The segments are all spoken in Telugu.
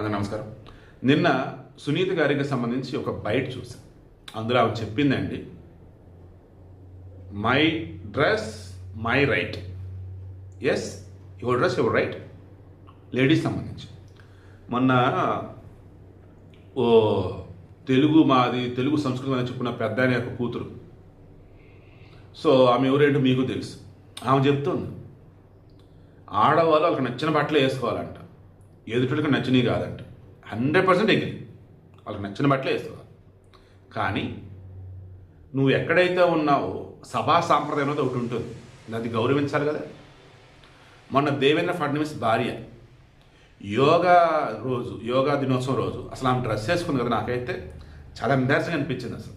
అందరికీ నమస్కారం. నిన్న సునీత గారికి సంబంధించి ఒక బైట్ చూసాను. అందులో ఆమె చెప్పిందండి, my dress my right. Yes, your dress your right. Ladies సంబంధించి మొన్న ఓ తెలుగు సంస్కృతం అని చెప్పుకున్న పెద్ద ఆయన యొక్క కూతురు. సో ఆమె ఎవరేంటో మీకు తెలుసు. ఆమె చెప్తుంది, ఆడవాళ్ళు వాళ్ళకి నచ్చిన బట్టలు వేసుకోవాలంట, ఎదుటికి నచ్చినవి కాదంట. 100% ఎగ్రీ, వాళ్ళకి నచ్చిన బట్టలే వేసుకోవాలి. కానీ నువ్వు ఎక్కడైతే ఉన్నావో సభా సాంప్రదాయం అనేది ఒకటి ఉంటుంది, అది గౌరవించాలి కదా. మొన్న దేవేంద్ర ఫడ్నవీస్ భార్య యోగా దినోత్సవం రోజు అసలు ఆమె డ్రెస్ వేసుకుంది కదా, నాకైతే చాలా ఎంబారసింగ్ అనిపించింది. అసలు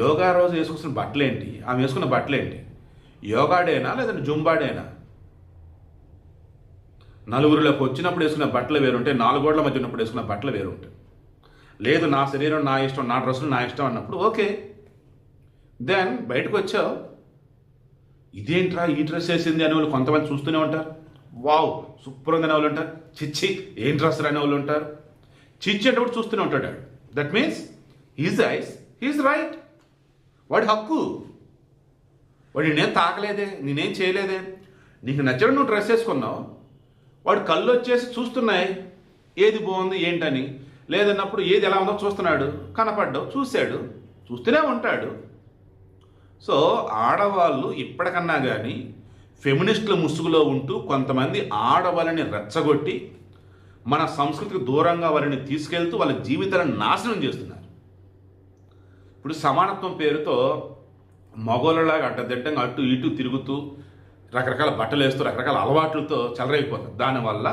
యోగా రోజు వేసుకున్న బట్టలేంటి, ఆమె వేసుకున్న బట్టలేంటి? యోగా డేనా లేదంటే జుంబా డేనా? నలుగురిలోకి వచ్చినప్పుడు వేసుకున్న బట్టలు వేరుంటాయి, 4 గోడల మధ్య ఉన్నప్పుడు వేసుకున్న బట్టలు వేరుంటాయి. లేదు నా శరీరం నా ఇష్టం, నా డ్రెస్సులు నా ఇష్టం అన్నప్పుడు ఓకే. దెన్ బయటకు వచ్చావు, ఇదేంట్రా ఈ డ్రెస్ వేసింది అనే వాళ్ళు కొంతమంది చూస్తూనే ఉంటారు. వావ్ సూపర్ ఉంది అనే వాళ్ళు ఉంటారు. చిచ్చి ఏం డ్రెస్ అనే వాళ్ళు ఉంటారు. చిచ్చి అంటే కూడా చూస్తూనే ఉంటాడు. That means his eyes his right. వాడి హక్కు. వాడు నేనేం తాకలేదే, నేనేం చేయలేదే. నీకు నచ్చడం నువ్వు డ్రెస్ వేసుకున్నావు, వాడు కళ్ళు వచ్చేసి చూస్తున్నాయి ఏది బాగుంది ఏంటని. లేదన్నప్పుడు ఏది ఎలా ఉందో చూస్తున్నాడు, కనపడ్డావు, చూశాడు, చూస్తూనే ఉంటాడు. సో ఆడవాళ్ళు ఇప్పటికన్నా కానీ ఫెమినిస్టుల ముసుగులో ఉంటూ కొంతమంది ఆడవాళ్ళని రెచ్చగొట్టి మన సంస్కృతికి దూరంగా వాళ్ళని తీసుకెళ్తూ వాళ్ళ జీవితాలను నాశనం చేస్తున్నారు. ఇప్పుడు సమానత్వం పేరుతో మగోళ్ళలాగా అడ్డదిడ్డంగా అటు ఇటు తిరుగుతూ రకరకాల బట్టలు వేస్తూ రకరకాల అలవాట్లతో చెలరైపోతుంది. దానివల్ల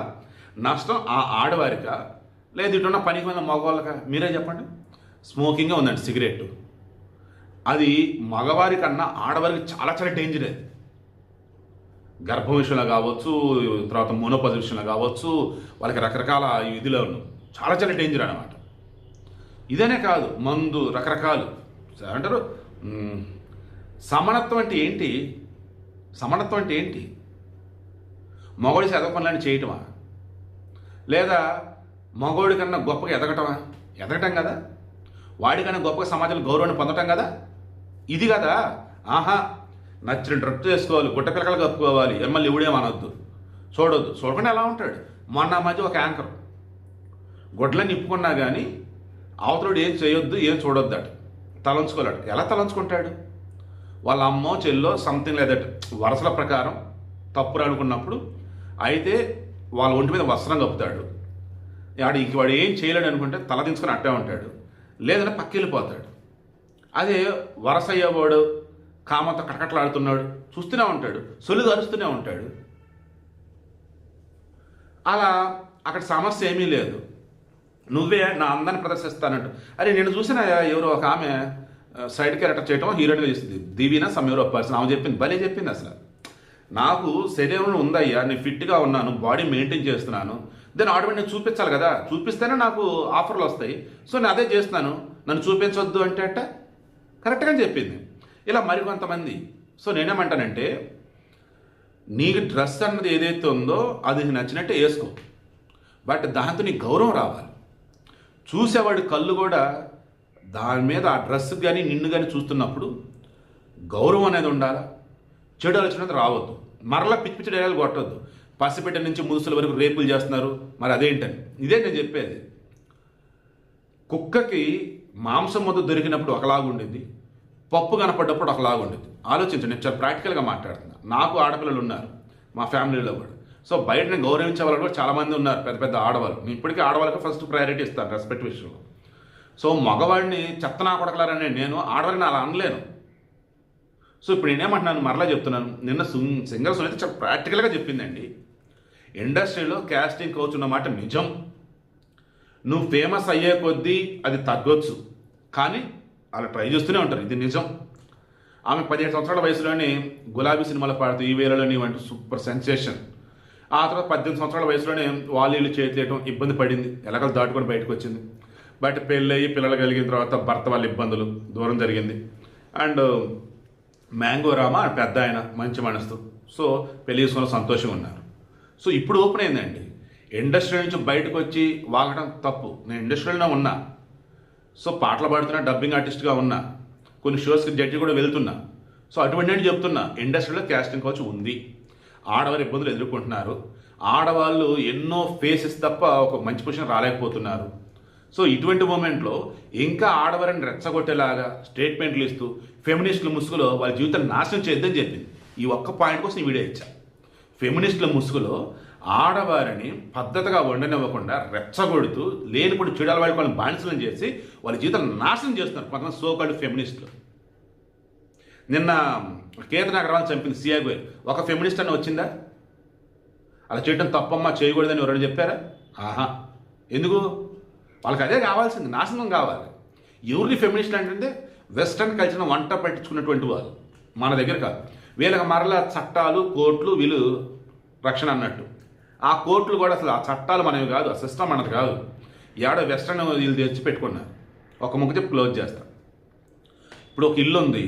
నష్టం ఆ ఆడవారికా లేదు ఇటున్న పనికి మీద మగవాళ్ళకా? మీరే చెప్పండి. స్మోకింగే ఉందండి, సిగరెట్. అది మగవారి కన్నా ఆడవారికి చాలా చాలా డేంజర్. అది గర్భం విషయంలో కావచ్చు, తర్వాత మోనోపాజ్ విషయంలో కావచ్చు, వాళ్ళకి రకరకాల ఇదిలో చాలా చాలా డేంజర్ అనమాట. ఇదనే కాదు, మందు రకరకాలు అంటారు. సమానత్వం అంటే ఏంటి? సమానత్వం అంటే ఏంటి? మగవాడి ఎదగ పనులని చేయటమా? లేదా మగవాడి కన్నా గొప్పగా ఎదగటమా? ఎదగటం కదా. వాడికన్నా గొప్పగా సమాజంలో గౌరవాన్ని పొందటం కదా. ఇది కదా. ఆహా నచ్చిన డ్రెస్ వేసుకోవాలి, గుట్ట పిల్లకలు కప్పుకోవాలి, ఎమ్మెల్యే ఇవిడేమనొద్దు, చూడొద్దు. చూడకుండా ఎలా ఉంటాడు? మొన్న మధ్య ఒక యాంకర్ గుడ్లని నిప్పుకున్నా కానీ అవతలుడు ఏం చేయొద్దు ఏం చూడొద్దు అట, తలంచుకోలేడు. ఎలా తలంచుకుంటాడు? వాళ్ళ అమ్మో చెల్లో సంథింగ్ లేదట వరుసల ప్రకారం తప్పులు అనుకున్నప్పుడు అయితే వాళ్ళ ఒంటి మీద వస్త్రం కప్పుతాడు. వాడు ఏం చేయలేడు అనుకుంటే తల దించుకొని అట్టే ఉంటాడు, లేదంటే పక్కెళ్ళిపోతాడు. అదే వరస అయ్యేవాడు కామంతో కటకట్లాడుతున్నాడు, చూస్తూనే ఉంటాడు, సొల్లు అరుస్తూనే ఉంటాడు. అలా అక్కడ సమస్య ఏమీ లేదు. నువ్వే నా అందాన్ని ప్రదర్శిస్తానంటు. అరే నేను చూసిన ఎవరో ఒక ఆమె సైడ్ క్యారెక్టర్ చేయటం హీరోయిన్గా చేస్తుంది, దివీనా సమ్ ఎవరో పర్సన్. ఆమె చెప్పింది, భలే చెప్పింది. అసలు నాకు శరీరం ఉందయ్యా, నేను ఫిట్గా ఉన్నాను, బాడీ మెయింటైన్ చేస్తున్నాను, దెన్ ఆటోమేటిక్ నేను చూపించాలి కదా, చూపిస్తేనే నాకు ఆఫర్లు వస్తాయి. సో నేను అదే చేస్తున్నాను, నన్ను చూపించవద్దు అంటే అట్ట కరెక్ట్గా చెప్పింది. ఇలా మరికొంతమంది. సో నేనేమంటానంటే, నీకు డ్రెస్ అన్నది ఏదైతే ఉందో అది నచ్చినట్టే వేసుకో, బట్ దాంతో నీకు గౌరవం రావాలి. చూసేవాడి కళ్ళు కూడా దాని మీద ఆ డ్రెస్ కానీ నిన్ను కానీ చూస్తున్నప్పుడు గౌరవం అనేది ఉండాలి. చెడు ఆలోచన రావద్దు. మరలా పిచ్చి పిచ్చి డైలాగులు కొట్టద్దు. పసిపిట్ట నుంచి ముదుసుల వరకు రేపులు చేస్తున్నారు, మరి అదేంటని. ఇదే నేను చెప్పేది. కుక్కకి మాంసం ముద్ద దొరికినప్పుడు ఒకలాగుండింది, పప్పు కనపడ్డప్పుడు ఒకలాగుండింది. ఆలోచించండి, నేను చాలా ప్రాక్టికల్గా మాట్లాడుతున్నా. నాకు ఆడపిల్లలు ఉన్నారు మా ఫ్యామిలీలో కూడా. సో బయట నేను గౌరవించే వాళ్ళు కూడా చాలామంది ఉన్నారు, పెద్ద పెద్ద ఆడవాళ్ళు. నేను ఇప్పటికీ ఆడవాళ్ళకి ఫస్ట్ ప్రయారిటీ ఇస్తాను రెస్పెక్ట్ విషయంలో. సో మగవాడిని చెత్తనా కొడకలారని నేను ఆడవాళ్ళని అలా అనలేను. సో ఇప్పుడు నేనేమంటున్నాను, మరలా చెప్తున్నాను. నిన్న సింగర్ సునీత చాలా ప్రాక్టికల్గా చెప్పిందండి. ఇండస్ట్రీలో క్యాస్టింగ్ కోచ్ ఉన్న మాట నిజం. నువ్వు ఫేమస్ అయ్యే కొద్దీ అది తగ్గొచ్చు, కానీ అలా ట్రై చేస్తూనే ఉంటారు, ఇది నిజం. ఆమె 17 సంవత్సరాల వయసులోనే గులాబీ సినిమాలో పాడుతూ ఈ వేళలోని వంటి సూపర్ సెన్సేషన్. ఆ తర్వాత 18 సంవత్సరాల వయసులోనే వాళ్ళు చేతిలేయటం ఇబ్బంది పడింది, ఎలాగో దాటుకొని బయటకు వచ్చింది. బట్ పెళ్ళయి పిల్లలు కలిగిన తర్వాత భర్త వాళ్ళ ఇబ్బందులు, దూరం జరిగింది. అండ్ మ్యాంగో రామ పెద్ద ఆయన మంచి మనసు. సో పెళ్లి చేసుకున్న సంతోషంగా ఉన్నారు. సో ఇప్పుడు ఓపెన్ అయిందండి. ఇండస్ట్రీ నుంచి బయటకు వచ్చి వాగడం తప్పు. నేను ఇండస్ట్రీలోనే ఉన్నా, సో పాటలు పాడుతున్నా, డబ్బింగ్ ఆర్టిస్ట్గా ఉన్నా, కొన్ని షోస్కి జడ్జి కూడా వెళ్తున్నా. సో అటువంటి నేను చెప్తున్నా, ఇండస్ట్రీలో క్యాస్టింగ్ కౌచ్ ఉంది. ఆడవారు ఇబ్బందులు ఎదుర్కొంటున్నారు. ఆడవాళ్ళు ఎన్నో ఫేసెస్ తప్ప ఒక మంచి పొజిషన్ రాలేకపోతున్నారు. సో ఇటువంటి మూమెంట్లో ఇంకా ఆడవారిని రెచ్చగొట్టేలాగా స్టేట్మెంట్లు ఇస్తూ ఫెమినిస్టుల ముసుగులో వాళ్ళ జీవితాన్ని నాశనం చేద్దని చెప్పింది. ఈ ఒక్క పాయింట్ కోసం ఈ వీడియో ఇచ్చా. ఫెమినిస్టుల ముసుగులో ఆడవారిని పద్ధతిగా వండనివ్వకుండా రెచ్చగొడుతూ లేనిప్పుడు చెడాల వాళ్ళని బానిసలను చేసి వాళ్ళ జీవితాన్ని నాశనం చేస్తున్నారు కొంతమంది సోకాల్డ్ ఫెమినిస్టులు. నిన్న కేతన్ అగర్వాల్ చంపింది సిఐ గోయల్, ఒక ఫెమినిస్ట్ అని వచ్చిందా? అలా చేయడం తప్పమ్మా, చేయకూడదని ఎవరైనా చెప్పారా? ఆహా, ఎందుకు? వాళ్ళకి అదే కావాల్సింది, నాశనం కావాలి. ఎవరిని ఫెమినిస్ట్ అంటే వెస్ట్రన్ కల్చర్ను వంట పట్టించుకున్నటువంటి వాళ్ళు, మన దగ్గర కాదు. వీళ్ళకి మరలా చట్టాలు, కోర్టులు, వీళ్ళు రక్షణ అన్నట్టు. ఆ కోర్టులు కూడా అసలు ఆ చట్టాలు మనవి కాదు, ఆ సిస్టమ్ మనది కాదు. ఏడో వెస్ట్రన్ వీళ్ళు తెచ్చి పెట్టుకున్నారు. ఒక ముక్క చెప్పి క్లోజ్ చేస్తాం. ఇప్పుడు ఒక ఇల్లు ఉంది,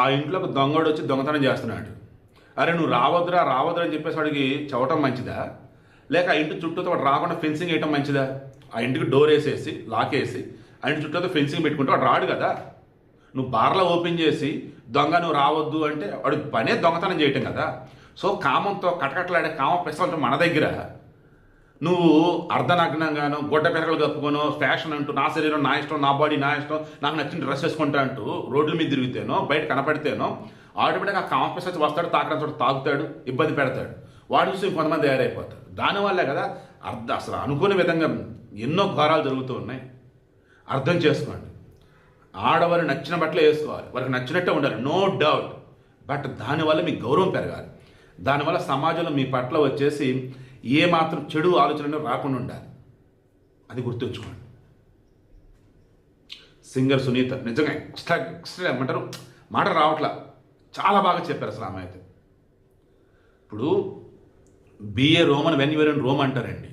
ఆ ఇంట్లో ఒక దొంగడు వచ్చి దొంగతనం చేస్తున్నాడు. అరే నువ్వు రావద్దురా అని చెప్పేసి వాడికి చవటం మంచిదా, లేక ఆ ఇంటి చుట్టూతో వాడు రాకుండా ఫెన్సింగ్ వేయటం మంచిదా? ఆ ఇంటికి డోర్ వేసేసి లాకేసి ఆ ఇంటి చుట్టూతో ఫెన్సింగ్ పెట్టుకుంటే వాడు రాడు కదా. నువ్వు బార్లా ఓపెన్ చేసి దొంగ నువ్వు రావద్దు అంటే వాడు పనే దొంగతనం చేయటం కదా. సో కామంతో కటకట్లాడే కామ ప్రశ్నలు మన దగ్గర నువ్వు అర్ధనగ్నంగాను గొడ్డ పెరగలు కప్పుకోను ఫ్యాషన్ అంటూ నా శరీరం నా ఇష్టం, నా బాడీ నా ఇష్టం, నాకు నచ్చిన డ్రెస్ వేసుకుంటా అంటూ రోడ్ల మీద తిరిగితేనో బయట కనపడితేనో ఆటోమేటిక్గా ఆ కామ ప్రశ్న వస్తాడు, తాకడం చోట తాగుతాడు, ఇబ్బంది పెడతాడు. వాడి చూసి కొంతమంది తయారైపోతారు. దానివల్లే కదా అసలు అనుకునే విధంగా ఎన్నో ఘోరాలు జరుగుతూ ఉన్నాయి. అర్థం చేసుకోండి. ఆడవారు నచ్చిన బట్టలే వేసుకోవాలి, వారికి నచ్చినట్టే ఉండాలి, నో డౌట్. బట్ దానివల్ల మీ గౌరవం పెరగాలి. దానివల్ల సమాజంలో మీ పట్ల వచ్చేసి ఏ మాత్రం చెడు ఆలోచనలు రాకుండా ఉండాలి. అది గుర్తుంచుకోండి. సింగర్ సునీత నిజంగా ఎక్స్ట్రా ఏమంటారు, మాట రావట్లా, చాలా బాగా చెప్పారు అసలు ఆమె అయితే. ఇప్పుడు BA Roman when your in Rome అంటారండి.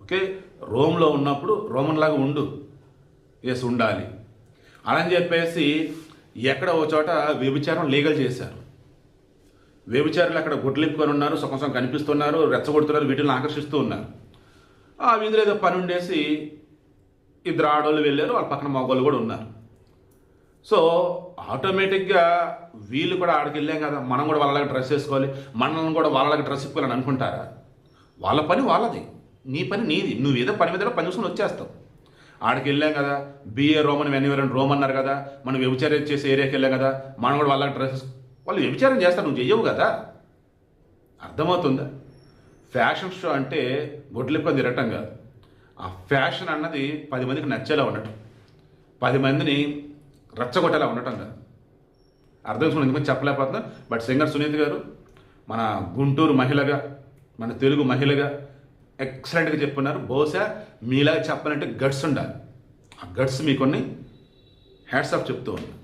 ఓకే, రోమ్లో ఉన్నప్పుడు రోమన్ లాగా ఉండు, ఎస్ ఉండాలి అని చెప్పేసి ఎక్కడ ఓ చోట వ్యభిచారం లీగల్ చేశారు. వ్యభిచారులు అక్కడ గుడ్లిప్పుకొని ఉన్నారు, సుఖం కనిపిస్తున్నారు, రెచ్చగొడుతున్నారు, వీటిని ఆకర్షిస్తూ ఉన్నారు. ఆ వీధిలో ఏదో పని ఉండేసి ఇద్దరు ఆడవాళ్ళు వెళ్ళారు, వాళ్ళ పక్కన మగవాళ్ళు కూడా ఉన్నారు. సో ఆటోమేటిక్గా వీళ్ళు కూడా ఆడికి వెళ్ళాం కదా, మనం కూడా వాళ్ళలాగా డ్రెస్ వేసుకోవాలి, మనల్ని కూడా వాళ్ళలాగా డ్రెస్ ఇప్పుకోవాలని అనుకుంటారా? వాళ్ళ పని వాళ్ళది, నీ పని నీది. నువ్వు ఏదో పని మీద పని చూసుకొని వచ్చేస్తావు. ఆడికి వెళ్ళాం కదా, బిఏ రోమన్ వెన్యూవరన్ రోమ్ అన్నారు కదా, మనం వ్యభిచారం చేసే ఏరియాకి వెళ్ళాం కదా, మనం కూడా వాళ్ళ డ్రెస్సెస్, వాళ్ళు వ్యభిచారం చేస్తారు, నువ్వు చెయ్యవు కదా. అర్థమవుతుందా? ఫ్యాషన్ షో అంటే గొడ్లెప్పుకొని తిరగటం కాదు. ఆ ఫ్యాషన్ అన్నది 10 మందికి నచ్చేలా ఉండటం, 10 మందిని రెచ్చగొట్టేలా ఉండటం కాదు. అర్థం చేసుకుని ఎందుకంటే చెప్పలేకపోతున్నా. బట్ సింగర్ సునీత గారు మన గుంటూరు మహిళగా, మన తెలుగు మహిళగా ఎక్సలెంట్గా చెప్పున్నారు. బహుశా మీలాగా చెప్పాలంటే గట్స్ ఉండాలి. ఆ గట్స్ మీకొన్ని హ్యాట్స్ ఆఫ్ చెప్తూ ఉన్నారు.